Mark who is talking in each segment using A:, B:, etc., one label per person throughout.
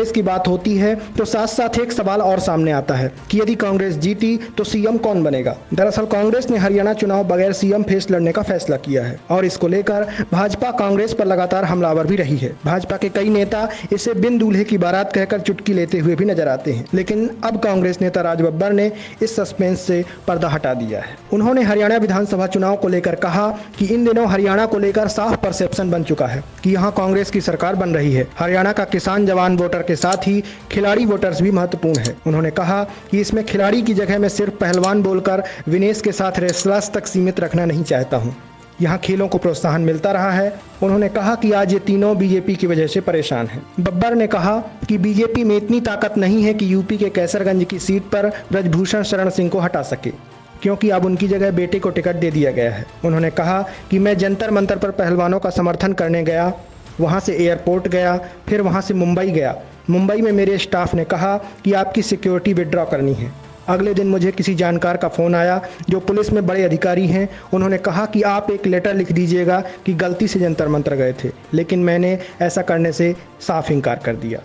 A: कांग्रेस की बात होती है तो साथ साथ एक सवाल और सामने आता है कि यदि कांग्रेस जीती तो सीएम कौन बनेगा। दरअसल कांग्रेस ने हरियाणा चुनाव बगैर सीएम फेस लड़ने का फैसला किया है और इसको लेकर भाजपा कांग्रेस पर लगातार हमलावर भी रही है। भाजपा के कई नेता इसे बिन दूल्हे की बारात कहकर चुटकी लेते हुए भी नजर आते हैं, लेकिन अब कांग्रेस नेता राज बब्बर ने इस सस्पेंस से पर्दा हटा दिया है। उन्होंने हरियाणा विधानसभा चुनाव को लेकर कहा कि इन दिनों हरियाणा को लेकर साफ परसेप्शन बन चुका है कि यहाँ कांग्रेस की सरकार बन रही है। हरियाणा का किसान जवान वोटर के साथ ही खिलाड़ी वोटर्स भी महत्वपूर्ण है। उन्होंने कहा कि इसमें खिलाड़ी की जगह मैं सिर्फ पहलवान बोलकर विनेश के साथ रेसलर्स तक सीमित रखना नहीं चाहता हूँ। यहाँ खेलों को प्रोत्साहन मिलता रहा है। उन्होंने कहा कि आज ये तीनों बीजेपी की वजह से परेशान हैं। बब्बर ने कहा कि बीजेपी में इतनी ताकत नहीं है कि यूपी के कैसरगंज की सीट पर ब्रजभूषण शरण सिंह को हटा सके, क्योंकि अब उनकी जगह बेटे को टिकट दे दिया गया है। उन्होंने कहा कि मैं जंतर मंतर पर पहलवानों का समर्थन करने गया, वहाँ से एयरपोर्ट गया, फिर वहाँ से मुंबई गया। मुंबई में मेरे स्टाफ ने कहा कि आपकी सिक्योरिटी विड्रॉ करनी है। अगले दिन मुझे किसी जानकार का फ़ोन आया जो पुलिस में बड़े अधिकारी हैं। उन्होंने कहा कि आप एक लेटर लिख दीजिएगा कि गलती से जंतर मंतर गए थे, लेकिन मैंने ऐसा करने से साफ इनकार कर दिया।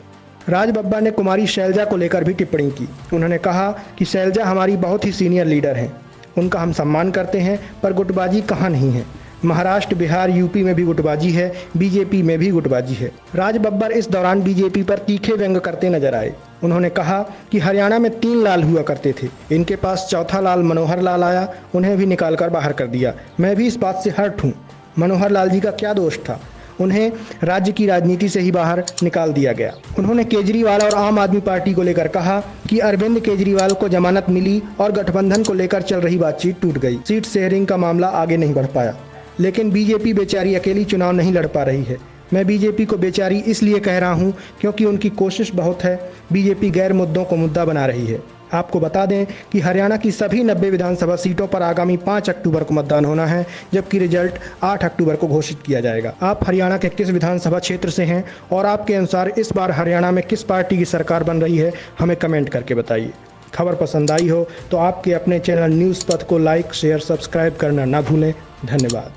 A: राज बब्बर ने कुमारी शैलजा को लेकर भी टिप्पणी की। उन्होंने कहा कि शैलजा हमारी बहुत ही सीनियर लीडर हैं, उनका हम सम्मान करते हैं, पर गुटबाजी कहाँ नहीं है। महाराष्ट्र, बिहार, यूपी में भी गुटबाजी है, बीजेपी में भी गुटबाजी है। राज बब्बर इस दौरान बीजेपी पर तीखे व्यंग करते नजर आए। उन्होंने कहा कि हरियाणा में 3 लाल हुआ करते थे, इनके पास चौथा लाल मनोहर लाल आया, उन्हें भी निकाल कर बाहर कर दिया। मैं भी इस बात से हर्ट हूँ। मनोहर लाल जी का क्या दोष था, उन्हें राज्य की राजनीति से ही बाहर निकाल दिया गया। उन्होंने केजरीवाल और आम आदमी पार्टी को लेकर कहा कि अरविंद केजरीवाल को जमानत मिली और गठबंधन को लेकर चल रही बातचीत टूट गई। सीट शेयरिंग का मामला आगे नहीं बढ़ पाया, लेकिन बीजेपी बेचारी अकेली चुनाव नहीं लड़ पा रही है। मैं बीजेपी को बेचारी इसलिए कह रहा हूं क्योंकि उनकी कोशिश बहुत है। बीजेपी गैर मुद्दों को मुद्दा बना रही है। आपको बता दें कि हरियाणा की सभी 90 विधानसभा सीटों पर आगामी 5 अक्टूबर को मतदान होना है, जबकि रिजल्ट 8 अक्टूबर को घोषित किया जाएगा। आप हरियाणा के किस विधानसभा क्षेत्र से हैं और आपके अनुसार इस बार हरियाणा में किस पार्टी की सरकार बन रही है, हमें कमेंट करके बताइए। खबर पसंद आई हो तो आपके अपने चैनल न्यूज़ पथ को लाइक, शेयर, सब्सक्राइब करना ना भूलें। धन्यवाद।